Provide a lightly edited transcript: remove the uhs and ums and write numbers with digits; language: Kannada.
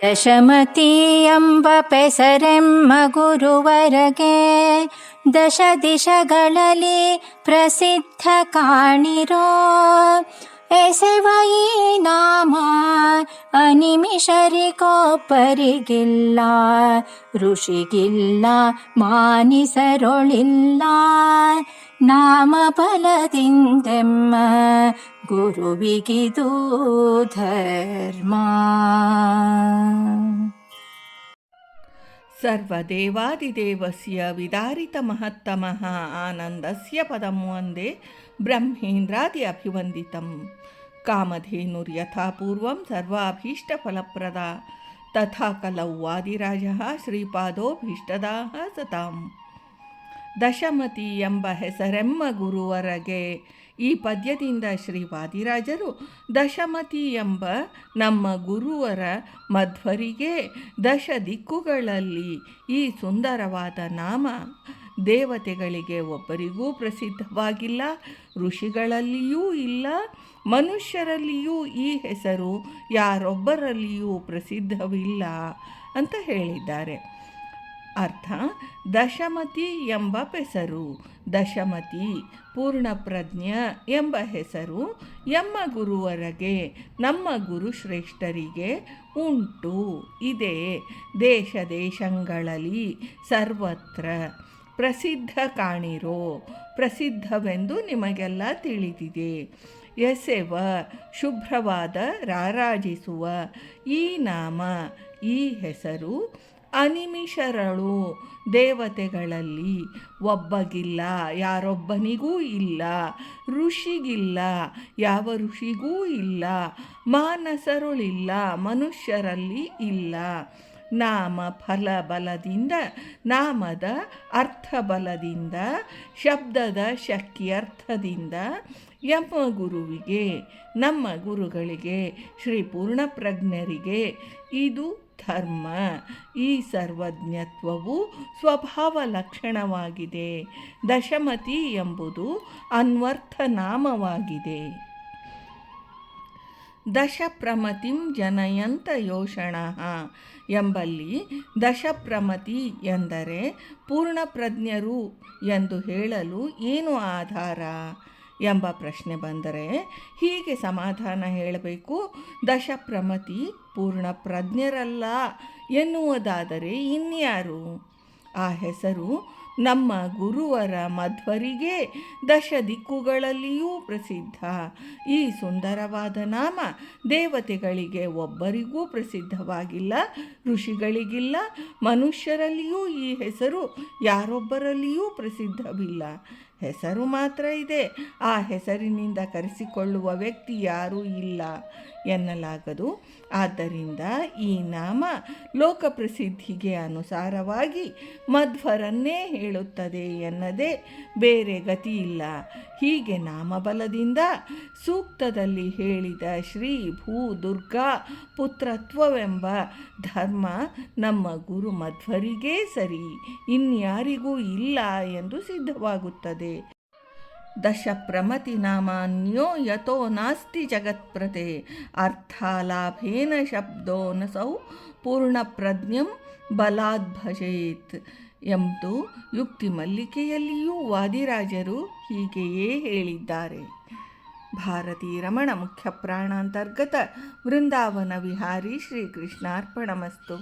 ದಶಮತಿ ಎಂಬ ಪೆಸರೆಮ್ಮ ಗುರುವರಗೆ ದಶ ದಿಶಗಳಲ್ಲಿ ಪ್ರಸಿದ್ಧ ಕಾಣಿರೋ. ಎಸೆವ ಈ ನಾಮ ಅನಿಮಿಷರಿಗೊಬ್ಬರಿಗಿಲ್ಲ, ಋಷಿಗಿಲ್ಲ ಮಾನಿಸರೊಳಿಲ್ಲ. ನಾಮ ಫಲದಿಂದೆಮ್ಮ ಗುರುವಿಗಿದು ಧರ್ಮ. ಸರ್ವದೇವಾದಿದೇವಸ್ಯ ವಿದಾರಿತ ಮಹತ್ತಮಃ ಆನಂದಸ್ಯ ಪದಂ ವಂದೇ ಬ್ರಹ್ಮೇಂದ್ರಾದಿ ಅಭಿವಂದಿತಂ. ಕಾಮಧೇನುರ್ಯಥಾ ಪೂರ್ವಂ ಸರ್ವಾಭೀಷ್ಟಫಲಪ್ರದ ತಥಾ ಕಲೌ ವಾದಿರಾಜಃ ಶ್ರೀಪಾದೋಭೀಷ್ಟದಾಃ ಸತಾಂ. ದಶಮತಿ ಎಂಬ ಹೆಸರೆಮ್ಮ ಗುರುವರಗೆ. ಈ ಪದ್ಯದಿಂದ ಶ್ರೀ ವಾದಿರಾಜರು ದಶಮತಿ ಎಂಬ ನಮ್ಮ ಗುರುವರ ಮಧ್ವರಿಗೆ ದಶ ದಿಕ್ಕುಗಳಲ್ಲಿ ಈ ಸುಂದರವಾದ ನಾಮ ದೇವತೆಗಳಿಗೆ ಒಬ್ಬರಿಗೂ ಪ್ರಸಿದ್ಧವಾಗಿಲ್ಲ, ಋಷಿಗಳಲ್ಲಿಯೂ ಇಲ್ಲ, ಮನುಷ್ಯರಲ್ಲಿಯೂ ಈ ಹೆಸರು ಯಾರೊಬ್ಬರಲ್ಲಿಯೂ ಪ್ರಸಿದ್ಧವಿಲ್ಲ ಅಂತ ಹೇಳಿದ್ದಾರೆ. ಅರ್ಥ: ದಶಮತಿ ಎಂಬ ಪೆಸರು, ದಶಮತಿ ಪೂರ್ಣಪ್ರಜ್ಞ ಎಂಬ ಹೆಸರು ಎಮ್ಮ ಗುರುವರಗೆ ನಮ್ಮ ಗುರುಶ್ರೇಷ್ಠರಿಗೆ ಉಂಟು, ಇದೆ. ದೇಶ ದೇಶಗಳಲ್ಲಿ ಸರ್ವತ್ರ ಪ್ರಸಿದ್ಧ ಕಾಣಿರೋ, ಪ್ರಸಿದ್ಧವೆಂದು ನಿಮಗೆಲ್ಲ ತಿಳಿದಿದೆ. ಎಸೆವ ಶುಭ್ರವಾದ ರಾರಾಜಿಸುವ ಈ ನಾಮ ಈ ಹೆಸರು ಅನಿಮಿಷರಳು ದೇವತೆಗಳಲ್ಲಿ ಒಬ್ಬಗಿಲ್ಲ, ಯಾರೊಬ್ಬನಿಗೂ ಇಲ್ಲ, ಋಷಿಗಿಲ್ಲ, ಯಾವ ಋಷಿಗೂ ಇಲ್ಲ, ಮಾನಸರುಳಿಲ್ಲ, ಮನುಷ್ಯರಲ್ಲಿ ಇಲ್ಲ. ನಾಮ ಫಲ ಬಲದಿಂದ, ನಾಮದ ಅರ್ಥಬಲದಿಂದ, ಶಬ್ದದ ಶಕ್ತಿಯರ್ಥದಿಂದ ಯಮ ಗುರುವಿಗೆ ನಮ್ಮ ಗುರುಗಳಿಗೆ ಶ್ರೀ ಪೂರ್ಣಪ್ರಜ್ಞರಿಗೆ ಇದು ಧರ್ಮ. ಈ ಸರ್ವಜ್ಞತ್ವವು ಸ್ವಭಾವ ಲಕ್ಷಣವಾಗಿದೆ. ದಶಮತಿ ಎಂಬುದು ಅನ್ವರ್ಥ ನಾಮವಾಗಿದೆ. ದಶಪ್ರಮತಿಂ ಜನಯಂತ ಯೋಷಣಃ ಎಂಬಲ್ಲಿ ದಶಪ್ರಮತಿ ಎಂದರೆ ಪೂರ್ಣಪ್ರಜ್ಞರು ಎಂದು ಹೇಳಲು ಏನು ಆಧಾರ ಎಂಬ ಪ್ರಶ್ನೆ ಬಂದರೆ ಹೀಗೆ ಸಮಾಧಾನ ಹೇಳಬೇಕು: ದಶಪ್ರಮತಿ ಪೂರ್ಣಪ್ರಜ್ಞರಲ್ಲ ಎನ್ನುವುದಾದರೆ ಇನ್ಯಾರು? ಆ ಹೆಸರು ನಮ್ಮ ಗುರುವರ ಮಧ್ವರಿಗೆ ದಶ ದಿಕ್ಕುಗಳಲ್ಲಿಯೂ ಪ್ರಸಿದ್ಧ. ಈ ಸುಂದರವಾದ ನಾಮ ದೇವತೆಗಳಿಗೆ ಒಬ್ಬರಿಗೂ ಪ್ರಸಿದ್ಧವಾಗಿಲ್ಲ, ಋಷಿಗಳಿಗಿಲ್ಲ, ಮನುಷ್ಯರಲ್ಲಿಯೂ ಈ ಹೆಸರು ಯಾರೊಬ್ಬರಲ್ಲಿಯೂ ಪ್ರಸಿದ್ಧವಿಲ್ಲ. ಹೆಸರು ಮಾತ್ರ ಇದೆ, ಆ ಹೆಸರಿನಿಂದ ಕರೆಸಿಕೊಳ್ಳುವ ವ್ಯಕ್ತಿ ಯಾರೂ ಇಲ್ಲ ಎನ್ನಲಾಗದು. ಆದ್ದರಿಂದ ಈ ನಾಮ ಲೋಕಪ್ರಸಿದ್ಧಿಗೆ ಅನುಸಾರವಾಗಿ ಮಧ್ವರನ್ನೇ ಹೇಳುತ್ತದೆ ಎನ್ನದೇ ಬೇರೆ ಗತಿಯಿಲ್ಲ. ಹೀಗೆ ನಾಮಬಲದಿಂದ ಸೂಕ್ತದಲ್ಲಿ ಹೇಳಿದ ಶ್ರೀ ಭೂ ದುರ್ಗಾ ಪುತ್ರತ್ವವೆಂಬ ಧರ್ಮ ನಮ್ಮ ಗುರು ಮಧ್ವರಿಗೇ ಸರಿ, ಇನ್ಯಾರಿಗೂ ಇಲ್ಲ ಎಂದು ಸಿದ್ಧವಾಗುತ್ತದೆ. ದಶಪ್ರಮತಿ ನಾಮಾನ್ಯೋ ಯತೋ ನಾಸ್ತಿ ಜಗತ್ಪ್ರತೆ ಅರ್ಥಾಲಾಭೇನ ಶಬ್ದೋನಸೌ ಪೂರ್ಣಪ್ರಜ್ಞಂ ಬಲಾದ್ಭಜೇತ್ ಎಂದು ಯುಕ್ತಿ ಮಲ್ಲಿಕೆಯಲ್ಲಿಯೂ ವಾದಿರಾಜರು ಹೀಗೆಯೇ ಹೇಳಿದ್ದಾರೆ. ಭಾರತೀ ರಮಣ ಮುಖ್ಯ ಪ್ರಾಣಾಂತರ್ಗತ ವೃಂದಾವನ ವಿಹಾರಿ ಶ್ರೀಕೃಷ್ಣಾರ್ಪಣಮಸ್ತು.